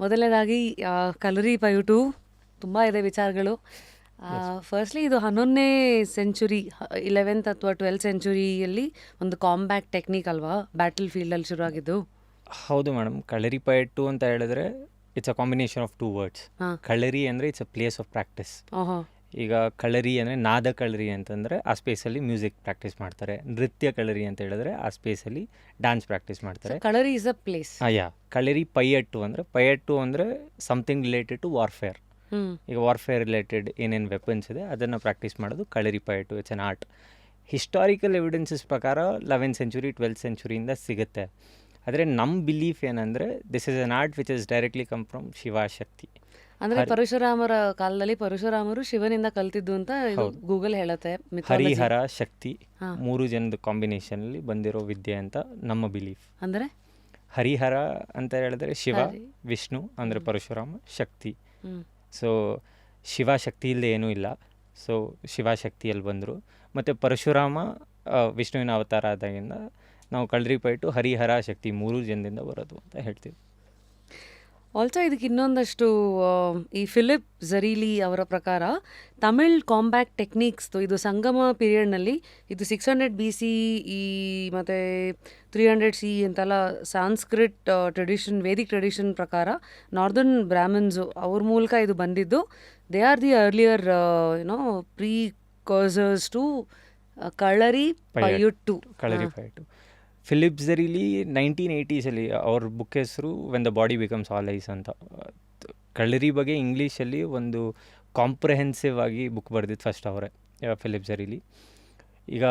ಮೊದಲನೇದಾಗಿ ಕಲರಿ ಪೈಟು ತುಂಬ ಇದೆ ವಿಚಾರಗಳು. ಫಸ್ಟ್ಲಿ ಇದು 11ನೇ ಸೆಂಚುರಿ, 11th ಅಥವಾ 12th ಸೆಂಚುರಿಯಲ್ಲಿ ಒಂದು ಕಾಂಬ್ಯಾಕ್ಟ್ ಟೆಕ್ನಿಕ್ ಅಲ್ವಾ, ಬ್ಯಾಟಲ್ ಫೀಲ್ಡಲ್ಲಿ ಶುರುವಾಗಿದ್ದು. ಹೌದು ಮೇಡಮ್. ಕಳರಿಪಯಟ್ಟು ಅಂತ ಹೇಳಿದ್ರೆ it's a combination of 2 words. ಹಾಂ. ಕಳರಿ ಅಂದರೆ it's a place of practice. ಓಹೋ. ಈಗ ಕಳರಿ ಅಂದರೆ ನಾದ ಕಳರಿ ಅಂತಂದರೆ ಆ ಸ್ಪೇಸಲ್ಲಿ ಮ್ಯೂಸಿಕ್ ಪ್ರಾಕ್ಟೀಸ್ ಮಾಡ್ತಾರೆ. ನೃತ್ಯ ಕಳರಿ ಅಂತ ಹೇಳಿದ್ರೆ ಆ ಸ್ಪೇಸಲ್ಲಿ ಡ್ಯಾನ್ಸ್ ಪ್ರಾಕ್ಟೀಸ್ ಮಾಡ್ತಾರೆ. ಕಲರಿ is a place. Yeah. Kalaripayattu ಅಂದರೆ ಸಮಥಿಂಗ್ ರಿಲೇಟೆಡ್ ಟು ವಾರ್ಫೇರ್. ಈಗ ವಾರ್ಫೇರ್ ರಿಲೇಟೆಡ್ ಏನೇನು ವೆಪನ್ಸ್ ಇದೆ ಅದನ್ನು ಪ್ರಾಕ್ಟೀಸ್ ಮಾಡೋದು Kalaripayattu. It's an art. Historical evidences ಪ್ರಕಾರ 11th ಸೆಂಚುರಿ 12th ಸೆಂಚುರಿಯಿಂದ ಸಿಗುತ್ತೆ. ಆದರೆ ನಮ್ಮ ಬಿಲೀಫ್ ಏನಂದರೆ this is an art which is directly come from Shivashakti. ಅಂದ್ರೆ ಪರಶುರಾಮರ ಕಾಲದಲ್ಲಿ ಪರಶುರಾಮರು ಶಿವನಿಂದ ಕಲ್ತಿದ್ದು ಅಂತ ಗೂಗಲ್ ಹೇಳುತ್ತೆ. ಹರಿಹರ ಶಕ್ತಿ 3 ಜನದ ಕಾಂಬಿನೇಷನಲ್ಲಿ ಬಂದಿರೋ ವಿದ್ಯೆ ಅಂತ ನಮ್ಮ ಬಿಲೀಫ್. ಅಂದರೆ ಹರಿಹರ ಅಂತ ಹೇಳಿದ್ರೆ ಶಿವ, ವಿಷ್ಣು ಅಂದರೆ ಪರಶುರಾಮ, ಶಕ್ತಿ. ಸೊ ಶಿವಶಕ್ತಿ ಇಲ್ಲದೆ ಏನೂ ಇಲ್ಲ. ಸೊ ಶಿವಶಕ್ತಿಯಲ್ಲಿ ಬಂದರು. ಮತ್ತು ಪರಶುರಾಮ ವಿಷ್ಣುವಿನ ಅವತಾರ ಆದಾಗಿಂದ ನಾವು ಕಳರಿಪಯಟ್ಟು ಹರಿಹರ ಶಕ್ತಿ 3 ಜನದಿಂದ ಬರೋದು ಅಂತ ಹೇಳ್ತೀವಿ. ಆಲ್ಸೋ ಇದಕ್ಕೆ ಇನ್ನೊಂದಷ್ಟು ಈ ಫಿಲಿಪ್ ಝರೀಲಿ ಅವರ ಪ್ರಕಾರ ತಮಿಳ್ ಕಾಂಬ್ಯಾಕ್ಟ್ ಟೆಕ್ನಿಕ್ಸ್ದು ಇದು ಸಂಗಮ ಪೀರಿಯಡ್ನಲ್ಲಿ ಇದು 600 BC ಈ ಮತ್ತು 300 CE ಅಂತೆಲ್ಲ ಸಾಂಸ್ಕ್ರಿಟ್ ಟ್ರೆಡಿಷನ್, ವೇದಿಕ್ ಟ್ರೆಡಿಷನ್ ಪ್ರಕಾರ ನಾರ್ದರ್ನ್ ಬ್ರಾಹ್ಮನ್ಸು ಅವ್ರ ಮೂಲಕ ಇದು ಬಂದಿದ್ದು. They are the earlier precursors to Kalaripayattu. Kalaripayattu Phillip Zarrilli 1980s ಅವ್ರ ಬುಕ್ ಹೆಸರು when the body becomes all eyes ಅಂತ. ಕಳರಿ ಬಗ್ಗೆ ಇಂಗ್ಲೀಷಲ್ಲಿ ಒಂದು ಕಾಂಪ್ರಹೆನ್ಸಿವ್ ಆಗಿ ಬುಕ್ ಬರೆದಿದ್ದು ಫಸ್ಟ್ ಅವರೇ, ಫಿಲಿಪ್ ಝರೀಲಿ. ಈಗ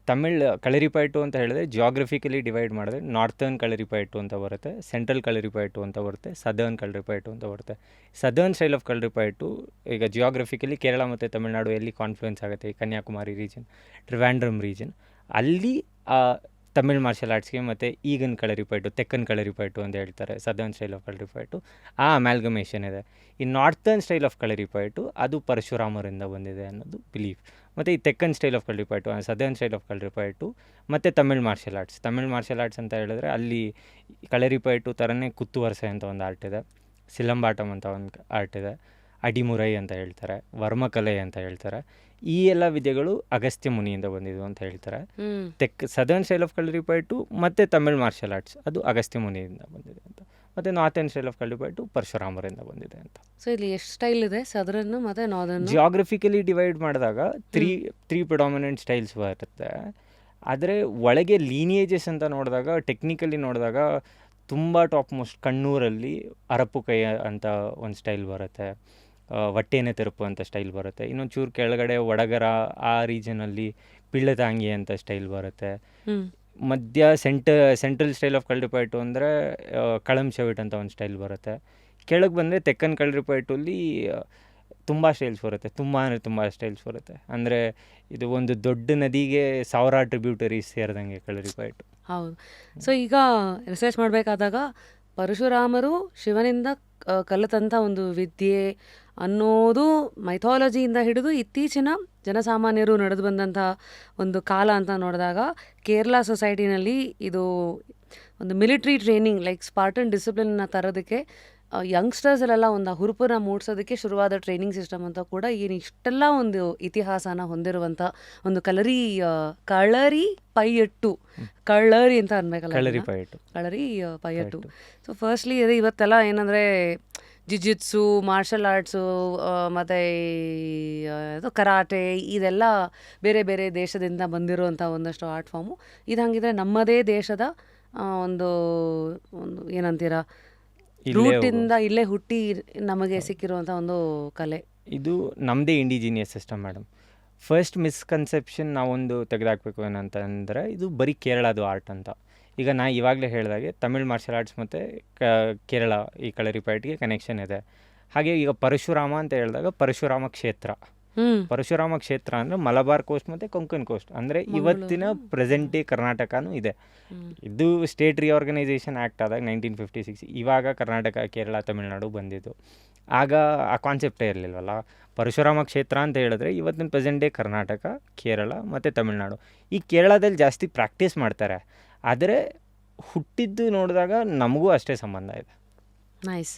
ತಮಿಳ್ ಕಳರಿಪಯಟ್ಟು ಅಂತ ಹೇಳಿದ್ರೆ ಜಿಯೋಗ್ರಫಿಕಲಿ ಡಿವೈಡ್ ಮಾಡಿದ್ರೆ ನಾರ್ತರ್ನ್ ಕಳರಿಪಯಟ್ಟು ಅಂತ ಬರುತ್ತೆ, ಸೆಂಟ್ರಲ್ ಕಳರಿಪಯಟ್ಟು ಅಂತ ಬರುತ್ತೆ, ಸದರ್ನ್ ಕಳರಿಪಯಟ್ಟು ಅಂತ ಬರುತ್ತೆ. ಸದರ್ನ್ ಸ್ಟೈಲ್ ಆಫ್ ಕಳರಿಪಯಟ್ಟು ಈಗ ಜಿಯೋಗ್ರಫಿಕಲಿ ಕೇರಳ ಮತ್ತು ತಮಿಳ್ನಾಡು ಎಲ್ಲಿ ಕಾನ್ಫ್ಲುಯೆನ್ಸ್ ಆಗುತ್ತೆ, ಈ ಕನ್ಯಾಕುಮಾರಿ ರೀಜನ್, ಟ್ರಿವ್ಯಾಂಡ್ರಮ್ ರೀಜನ್, ಅಲ್ಲಿ ತಮಿಳ್ ಮಾರ್ಷಲ್ ಆರ್ಟ್ಸ್ಗೆ ಮತ್ತು ಈಗಿನ ಕಳರಿಪಯಟ್ಟು, ತೆಕ್ಕನ್ ಕಳರಿಪಯಟ್ಟು ಅಂತ ಹೇಳ್ತಾರೆ, ಸದರ್ನ್ ಸ್ಟೈಲ್ ಆಫ್ ಕಳರಿಪಯಟ್ಟು, ಆ ಅಮ್ಯಾಲ್ಗಮೇಷನ್ ಇದೆ. ಈ ನಾರ್ತರ್ನ್ ಸ್ಟೈಲ್ ಆಫ್ ಕಳರಿಪಯಟ್ಟು ಅದು ಪರಶುರಾಮರಿಂದ ಬಂದಿದೆ ಅನ್ನೋದು ಬಿಲೀಫ್. ಮತ್ತು ಈ Thekkan style of Kalaripayattu, southern style of Kalaripayattu ಮತ್ತು Tamil martial arts. Tamil martial arts ಅಂತ ಹೇಳಿದ್ರೆ ಅಲ್ಲಿ ಕಳರಿಪಯಟ್ಟು ಥರನೇ ಕುತ್ತುವರಸೆ ಅಂತ ಒಂದು ಆರ್ಟ್ ಇದೆ, ಸಿಲಂಬಾಟಮ್ ಅಂತ ಒಂದು ಆರ್ಟ್ ಇದೆ, ಅಡಿಮುರೈ ಅಂತ ಹೇಳ್ತಾರೆ, ವರ್ಮಕಲೆ ಅಂತ ಹೇಳ್ತಾರೆ. ಈ ಎಲ್ಲ ವಿದ್ಯೆಗಳು ಅಗಸ್ತ್ಯ ಮುನಿಯಿಂದ ಬಂದಿದ್ದು ಅಂತ ಹೇಳ್ತಾರೆ. ಸದರ್ನ್ ಸ್ಟೈಲ್ ಆಫ್ ಕಳರಿಪಯಟ್ಟು ಮತ್ತು ತಮಿಳ್ ಮಾರ್ಷಲ್ ಆರ್ಟ್ಸ್ ಅದು ಅಗಸ್ತ್ಯ ಮುನಿಯಿಂದ ಬಂದಿದೆ ಅಂತ. ಮತ್ತು ನಾರ್ತರ್ನ್ ಸ್ಟೈಲ್ ಆಫ್ ಕಳರಿಪಯಟ್ಟು ಪರಶುರಾಮರಿಂದ ಬಂದಿದೆ ಅಂತ. ಸೊ ಇಲ್ಲಿ ಎಷ್ಟು ಸ್ಟೈಲ್ ಇದೆ, ಸದರ್ನ್ ಮತ್ತು ನಾರ್ದರ್ನ್? ಜಿಯೋಗ್ರಫಿಕಲಿ ಡಿವೈಡ್ ಮಾಡಿದಾಗ ತ್ರೀ ಪ್ರಿಡಾಮಿನೆಂಟ್ ಸ್ಟೈಲ್ಸ್ ಬರುತ್ತೆ. ಆದರೆ ಒಳಗೆ ಲೀನಿಯೇಜಸ್ ಅಂತ ನೋಡಿದಾಗ, ಟೆಕ್ನಿಕಲಿ ನೋಡಿದಾಗ ತುಂಬ ಟಾಪ್ ಮೋಸ್ಟ್ ಕಣ್ಣೂರಲ್ಲಿ ಅರಪ್ಪು ಕೈ ಅಂತ ಒಂದು ಸ್ಟೈಲ್ ಬರುತ್ತೆ, ವಟ್ಟೇನೆ ತೆರಪು ಅಂತ ಸ್ಟೈಲ್ ಬರುತ್ತೆ. ಇನ್ನೊಂದು ಚೂರು ಕೆಳಗಡೆ ವಡಗರ ಆ ರೀಜನಲ್ಲಿ ಪಿಳ್ಳತಾಂಗಿ ಅಂತ ಸ್ಟೈಲ್ ಬರುತ್ತೆ. ಮಧ್ಯ ಸೆಂಟ್ರಲ್ ಸ್ಟೈಲ್ ಆಫ್ ಕಳರಿಪಯಟ್ಟು ಅಂದರೆ ಕಳಂ ಶವಿಟ್ ಅಂತ ಒಂದು ಸ್ಟೈಲ್ ಬರುತ್ತೆ. ಕೆಳಗೆ ಬಂದರೆ ತೆಕ್ಕನ್ ಕಳರಿಪಯಟ್ಟಲ್ಲಿ ತುಂಬ ಸ್ಟೈಲ್ಸ್ ಬರುತ್ತೆ, ತುಂಬ ಸ್ಟೈಲ್ಸ್ ಬರುತ್ತೆ. ಅಂದರೆ ಇದು ಒಂದು ದೊಡ್ಡ ನದಿಗೆ 1000 ಟ್ರಿಬ್ಯೂಟರೀಸ್ ಸೇರಿದಂಗೆ ಕಳರಿಪಯಟ್ಟು. ಹೌದು. ಸೊ ಈಗ ರಿಸರ್ಚ್ ಮಾಡಬೇಕಾದಾಗ ಪರಶುರಾಮರು ಶಿವನಿಂದ ಕಲಿತಂಥ ಒಂದು ವಿದ್ಯೆ ಅನ್ನೋದು ಮೈಥಾಲಜಿಯಿಂದ ಹಿಡಿದು ಇತ್ತೀಚಿನ ಜನಸಾಮಾನ್ಯರು ನಡೆದು ಬಂದಂಥ ಒಂದು ಕಾಲ ಅಂತ ನೋಡಿದಾಗ ಕೇರಳ ಸೊಸೈಟಿನಲ್ಲಿ ಇದು ಒಂದು ಮಿಲಿಟ್ರಿ ಟ್ರೈನಿಂಗ್ ಲೈಕ್ ಸ್ಪಾರ್ಟನ್ ಡಿಸಿಪ್ಲಿನ್ನ ತರೋದಕ್ಕೆ ಯಂಗ್ಸ್ಟರ್ಸಲ್ಲೆಲ್ಲ ಒಂದು ಹುರುಪನ್ನ ಮೂಡಿಸೋದಕ್ಕೆ ಶುರುವಾದ ಟ್ರೈನಿಂಗ್ ಸಿಸ್ಟಮ್ ಅಂತ ಕೂಡ ಏನು ಇಷ್ಟೆಲ್ಲ ಒಂದು ಇತಿಹಾಸನ ಹೊಂದಿರುವಂಥ ಒಂದು ಕಳರಿ ಪಯಟ್ಟು, ಕಳರಿ ಅಂತ ಅನ್ಬೇಕಲ್ಲ, ಕಳರಿ ಪಯಟ್ಟು. ಸೊ ಫಸ್ಟ್ಲಿ ಅದೇ ಇವತ್ತೆಲ್ಲ ಏನಂದರೆ ಜಿಜಿಟ್ಸು, ಮಾರ್ಷಲ್ ಆರ್ಟ್ಸು ಮತ್ತು ಕರಾಟೆ ಇದೆಲ್ಲ ಬೇರೆ ಬೇರೆ ದೇಶದಿಂದ ಬಂದಿರುವಂಥ ಒಂದಷ್ಟು ಆರ್ಟ್ ಫಾರ್ಮು. ಇದು ಹಂಗಿದ್ರೆ ನಮ್ಮದೇ ದೇಶದ ಒಂದು ಏನಂತೀರಾ ರೂಟಿಂದ ಇಲ್ಲೇ ಹುಟ್ಟಿ ನಮಗೆ ಸಿಕ್ಕಿರುವಂಥ ಒಂದು ಕಲೆ. ಇದು ನಮ್ಮದೇ indigenous system madam. First misconception ನಾವೊಂದು ತೆಗೆದಾಕಬೇಕು ಏನಂತಂದರೆ ಇದು ಬರೀ ಕೇರಳದು ಆರ್ಟ್ ಅಂತ. ಈಗ ನಾ ಇವಾಗಲೇ ಹೇಳಿದಾಗೆ ತಮಿಳ್ ಮಾರ್ಷಲ್ ಆರ್ಟ್ಸ್ ಮತ್ತು ಕೇರಳ ಈ ಕಳರಿಪಯಟ್ಗೆ ಕನೆಕ್ಷನ್ ಇದೆ. ಹಾಗೆ ಈಗ ಪರಶುರಾಮ ಅಂತ ಹೇಳಿದಾಗ ಪರಶುರಾಮ ಕ್ಷೇತ್ರ ಅಂದರೆ ಮಲಬಾರ್ ಕೋಸ್ಟ್ ಮತ್ತು ಕೊಂಕಣ್ ಕೋಸ್ಟ್ ಅಂದರೆ ಇವತ್ತಿನ ಪ್ರೆಸೆಂಟ್ ಡೇ ಕರ್ನಾಟಕನೂ ಇದೆ. ಇದು ಸ್ಟೇಟ್ ರಿಆರ್ಗನೈಸೇಷನ್ ಆ್ಯಕ್ಟ್ ಆದಾಗ 1956 ಇವಾಗ ಕರ್ನಾಟಕ, ಕೇರಳ, ತಮಿಳುನಾಡು ಬಂದಿದ್ದು. ಆಗ ಆ ಕಾನ್ಸೆಪ್ಟೇ ಇರಲಿಲ್ವಲ್ಲ. ಪರಶುರಾಮ ಕ್ಷೇತ್ರ ಅಂತ ಹೇಳಿದ್ರೆ ಇವತ್ತಿನ ಪ್ರೆಸೆಂಟ್ ಡೇ ಕರ್ನಾಟಕ, ಕೇರಳ ಮತ್ತು ತಮಿಳುನಾಡು. ಈ ಕೇರಳದಲ್ಲಿ ಜಾಸ್ತಿ ಪ್ರಾಕ್ಟೀಸ್ ಮಾಡ್ತಾರೆ, ಆದರೆ ಹುಟ್ಟಿದ್ದು ನೋಡಿದಾಗ ನಮಗೂ ಅಷ್ಟೇ ಸಂಬಂಧ ಇದೆ. ನೈಸ್.